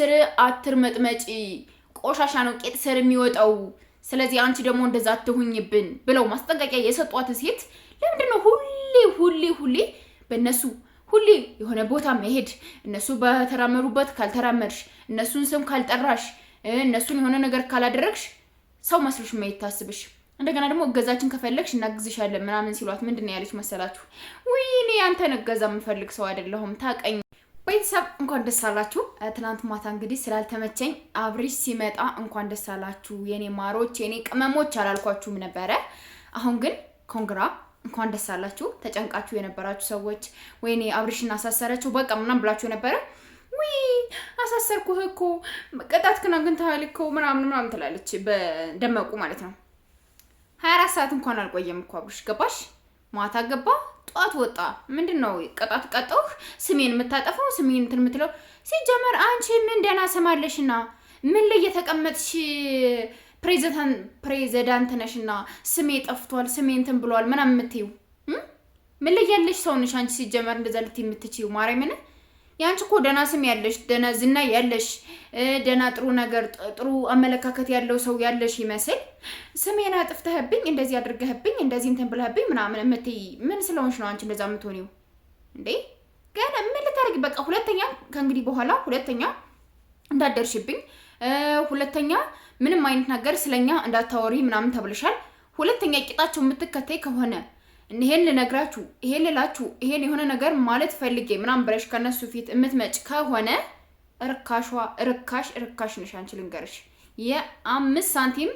ስር አትርመጥመጪ ቆሻሻ ነው ቄጥ ስር የሚወጣው ስለዚህ አንቺ ደግሞ እንደዛ አትሁኝብን ብለው ማስጠንቀቂያ የሰጧት ሴት ለምንድነው ሁሌ በእነሱ ሁሌ የሆነ ቦታ መሄድ እነሱ በተራመሩበት ካልተራመድሽ እነሱን ስም ካልጠራሽ እነሱን የሆነ ነገር ካላደረግሽ ሰው መስሎሽ ማይታስብሽ እንደገና ደግሞ እገዛችን ከፈለግሽ እናግዝሻለን ምናምን ሲሏት ምንድነው ያለች መሰላችሁ ወይኔ አንተ ነገዛ የምፈልግ ሰው አይደለሁም ታቀኝ ቤተሰብ እንኳን ደስ አላችሁ ትናንት ማታ እንግዲህ ስላልተመቸኝ አብሪሽ ሲመጣ እንኳን ደስ አላችሁ የኔ ማሮች የኔ ቅመሞች አላልኳችሁም ነበረ አሁን ግን ኮንግራ እንኳን ደስ አላችሁ ተጨንቃችሁ የነበራችሁ ሰዎች ወይኔ አብሪሽና አሳሰረችው በቃ ምናምን ብላችሁ ነበረ ወይ አሳሰርኩህ እኮ ቅጣት ግን ታልኩ ምናምን ትላለች በደመቁ ማለት ነው 24 ሰዓት እንኳን አልቆየም እኮ አብሪሽ ገባሽ ማታ ገባ ጧት ወጣ ምንድነው ቅጣት ቀጠው ስሜን የምታጠፋው ስሜን እንትን የምትለው ሲጀመር አንቺ ምን ደና ሰማለሽና ምን ላይ የተቀመጥሽ ፕሬዝዳንት ነሽና ስሜ ጠፍቷል ስሜ እንትን ብሏል ምናምን የምትዩ ምን ላይ ያለሽ ሰው ነሽ አንቺ ሲጀመር እንደዛ ልትይ የምትችዩ ማርያምን ያንቺ እኮ ደና ስም ያለሽ ደና ዝና ያለሽ ደና ጥሩ ነገር ጥሩ አመለካከት ያለው ሰው ያለሽ ይመስል ስሜና ጥፍተህብኝ እንደዚህ አድርገህብኝ እንደዚህ እንትን ብለህብኝ ምናምን እምትይ ምን ስለሆንሽ ነው አንቺ እንደዛ የምትሆኒው እንዴ ገና ምን ልታረጊ በቃ ሁለተኛ ከእንግዲህ በኋላ ሁለተኛ እንዳደርሽብኝ ሁለተኛ ምንም አይነት ነገር ስለኛ እንዳታወሪ ምናምን ተብለሻል ሁለተኛ ቂጣቸው የምትከተይ ከሆነ ይሄን ልነግራችሁ ይሄን ልላችሁ ይሄን የሆነ ነገር ማለት ፈልጌ ምናምን ብለሽ ከነሱ ፊት እምትመጭ ከሆነ ርካሽ ነሽ አንቺ ልንገርሽ የ5 ሳንቲም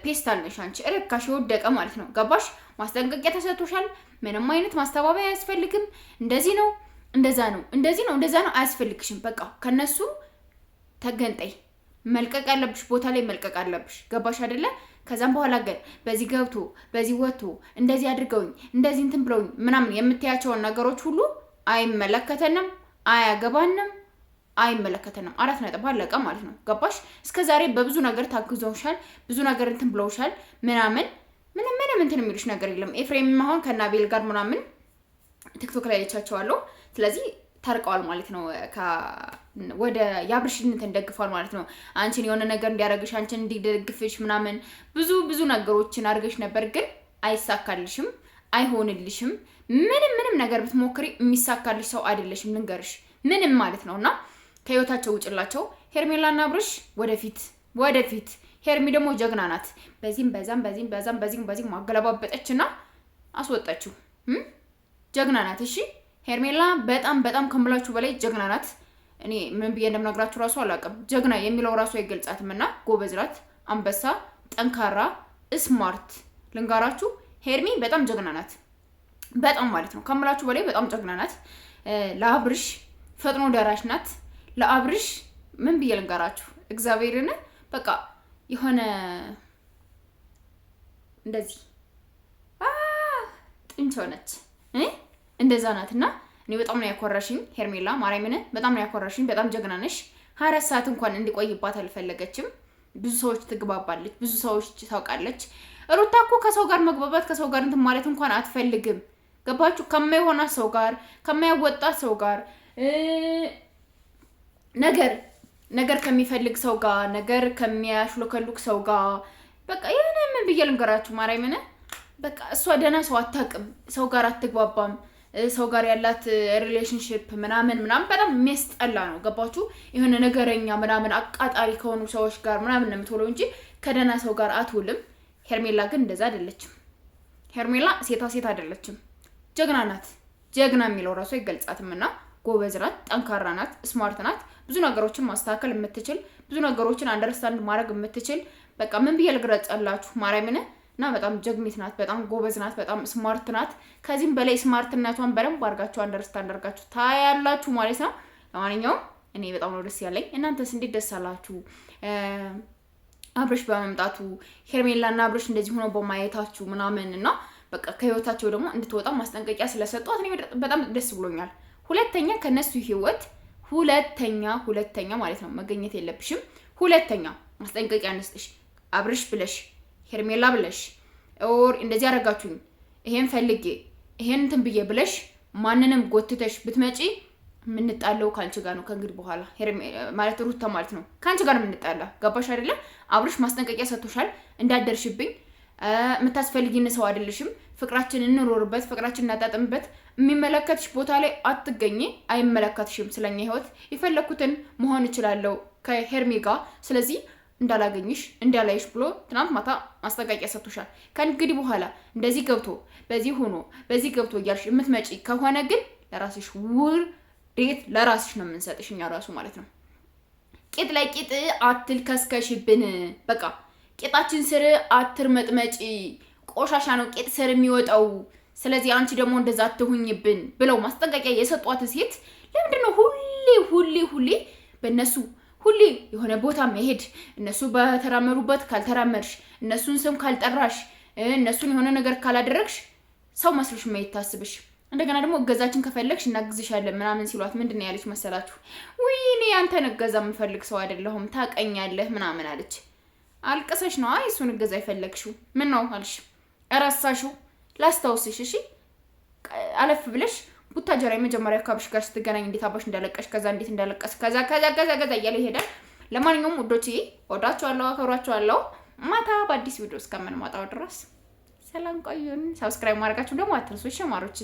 ፔስታል ነሽ አንቺ ርካሽ ወደቀ ማለት ነው ገባሽ ማስጠንቀቂያ ተሰጥቶሻል ምንም አይነት ማስተባበያ አያስፈልግም እንደዚህ ነው እንደዛ ነው አያስፈልግሽም በቃ ከነሱ ተገንጠይ መልቀቅ ያለብሽ ቦታ ላይ መልቀቅ አለብሽ ገባሽ አይደለ ከዛም በኋላ ግን በዚህ ገብቶ በዚህ ወጥቶ እንደዚህ አድርገውኝ እንደዚህ እንትን ብለውኝ ምናምን የምትያቸው ነገሮች ሁሉ አይመለከተንም አያገባንም አይመለከተንም 4 ነጥብ አለቀ ማለት ነው ገባሽ እስከዛሬ በብዙ ነገር ታግዞሻል ብዙ ነገር እንትን ብለውሻል ምንም እንትን የሚሉሽ ነገር የለም ኤፍሬም ማሆን ከናቤል ጋር ምናምን ቲክቶክ ላይ ልቻቸዋለሁ ስለዚህ ታርቀዋል ማለት ነው ወደ ያብርሽነት እንደግፋል ማለት ነው አንቺን የሆነ ነገር እንዲያረግሽ አንቺን እንዲደግፍሽ ምናምን ብዙ ነገሮችን አርገሽ ነበር ግን አይሳካልሽም አይሆንልሽም ምንም ነገር ብትሞክሪ የሚሳካልሽ ሰው አይደለሽም ልንገርሽ ምንም ማለት ነውና ከህይወታቸው ውጭላቸው ሄርሜላና አብርሽ ወደፊት ሄርሚ ደግሞ ጀግና ናት በዚህም ማገለባበጠችና አስወጣችሁ ጀግና ናት እሺ ሄርሜላ በጣም ከምላችሁ በላይ ጀግና ናት እኔ ምን ብዬ እንደምነግራችሁ ራሱ አላቀም ጀግና የሚለው ራሱ አይገልጻትምና ጎበዝራት አንበሳ ጠንካራ ስማርት ልንጋራችሁ ሄርሚ በጣም ጀግና ናት በጣም ማለት ነው ከምላችሁ በላይ በጣም ጀግና ናት ለአብርሽ ፈጥኖ ደራሽ ናት ለአብርሽ ምን ብዬ ልንጋራችሁ እግዚአብሔርን በቃ የሆነ እንደዚህ ጥንቸው ነች እንደዛ ናትና እኔ በጣም ነው ያኮራሽኝ ሄርሜላ ማርያምን በጣም ነው ያኮራሽኝ በጣም ጀግና ነሽ 24 ሰዓት እንኳን እንዲቆይባት አልፈለገችም ብዙ ሰዎች ትግባባለች ብዙ ሰዎች ታውቃለች ሩታ እኮ ከሰው ጋር መግባባት ከሰው ጋር እንትን ማለት እንኳን አትፈልግም ገባችሁ ከማይሆና ሰው ጋር ከማያወጣ ሰው ጋር ነገር ከሚፈልግ ሰው ጋር ነገር ከሚያሽሎከሉክ ሰው ጋር በቃ የሆነ ምን ብዬ ልንገራችሁ ማርያምን በቃ እሷ ደና ሰው አታውቅም ሰው ጋር አትግባባም ሰው ጋር ያላት ሪሌሽንሺፕ ምናምን በጣም የሚያስጠላ ነው ገባችሁ የሆነ ነገረኛ ምናምን አቃጣሪ ከሆኑ ሰዎች ጋር ምናምን ነው የምትውለው እንጂ ከደና ሰው ጋር አትውልም ሄርሜላ ግን እንደዛ አይደለችም ሄርሜላ ሴት አይደለችም ጀግና ናት ጀግና የሚለው ራሱ ይገልጻትምና ጎበዝ ናት ጠንካራ ናት ስማርት ናት ብዙ ነገሮችን ማስተካከል የምትችል ብዙ ነገሮችን አንደርስታንድ ማድረግ የምትችል በቃ ምን ብዬ ልግለጽላችሁ ማርያምን እና በጣም ጀግኒት ናት በጣም ጎበዝ ናት በጣም ስማርት ናት ከዚህም በላይ ስማርትነቷን በደንብ አድርጋችሁ አንደርስታንድ አድርጋችሁ ታያላችሁ ማለት ነው ለማንኛውም እኔ በጣም ነው ደስ ያለኝ እናንተስ እንዴት ደስ አላችሁ አብርሽ በመምጣቱ ሄርሜላና አብርሽ እንደዚህ ሆኖ በማየታችሁ ምናምንና በቃ ከህይወታቸው ደግሞ እንድትወጣ ማስጠንቀቂያ ስለሰጧት እኔ በጣም ደስ ብሎኛል ሁለተኛ ከነሱ ህይወት ሁለተኛ ማለት ነው መገኘት የለብሽም ሁለተኛ ማስጠንቀቂያ አንስተሽ አብርሽ ብለሽ ሄርሜላ ብለሽ ኦር እንደዚህ አረጋችሁኝ ይሄን ፈልጌ ይሄን እንትን ብዬ ብለሽ ማንንም ጎትተሽ ብትመጪ የምንጣለው ካንቺ ጋር ነው ከእንግዲህ በኋላ ማለት ሩታ ማለት ነው ካንቺ ጋር ነው የምንጣላ። ገባሽ አይደለ? አብርሽ ማስጠንቀቂያ ሰጥቶሻል እንዳደርሽብኝ የምታስፈልጊን ሰው አይደለሽም። ፍቅራችንን እንኖርበት፣ ፍቅራችንን እናጣጥምበት። የሚመለከትሽ ቦታ ላይ አትገኝ፣ አይመለከትሽም። ስለኛ ህይወት የፈለኩትን መሆን እችላለሁ ከሄርሜ ጋር። ስለዚህ እንዳላገኝሽ እንዳላይሽ ብሎ ትናንት ማታ ማስጠንቀቂያ ሰጥቶሻል። ከእንግዲህ በኋላ እንደዚህ ገብቶ በዚህ ሆኖ በዚህ ገብቶ እያልሽ የምትመጪ ከሆነ ግን ለራስሽ ውርዴት ለራስሽ ነው የምንሰጥሽ እኛ ራሱ ማለት ነው። ቂጥ ላይ ቂጥ አትልከስከሽብን። በቃ ቂጣችን ስር አትርመጥመጪ። ቆሻሻ ነው ቂጥ ስር የሚወጣው። ስለዚህ አንቺ ደግሞ እንደዛ አትሁኝብን ብለው ማስጠንቀቂያ የሰጧት ሴት ለምንድን ነው ሁሌ በእነሱ ሁሌ የሆነ ቦታ መሄድ? እነሱ በተራመዱበት ካልተራመድሽ፣ እነሱን ስም ካልጠራሽ፣ እነሱን የሆነ ነገር ካላደረግሽ ሰው መስሎሽ የማይታስብሽ። እንደገና ደግሞ እገዛችን ከፈለግሽ እናግዝሻለን ምናምን ሲሏት ምንድን ነው ያለች መሰላችሁ? ውይ እኔ ያንተን እገዛ የምፈልግ ሰው አይደለሁም ታቀኛለህ ምናምን አለች። አልቀሰሽ ነው አይ እሱን እገዛ ይፈለግሽው። ምን ነው አልሽ? እረሳሽው? ላስታውስሽ እሺ። አለፍ ብለሽ ቡታጀራ የመጀመሪያ አካባቢሽ ጋር ስትገናኝ እንዴት አባሽ እንዳለቀሽ ከዛ እንዴት እንዳለቀሽ ከዛ እያለ ይሄዳል። ለማንኛውም ውዶቼ ወዳችኋለሁ፣ አከብራችኋለሁ። ማታ በአዲስ ቪዲዮ እስከምንመጣው ድረስ ሰላም ቆዩን። ሰብስክራይብ ማድረጋችሁ ደግሞ አትርሱ። እሺ ማሮቼ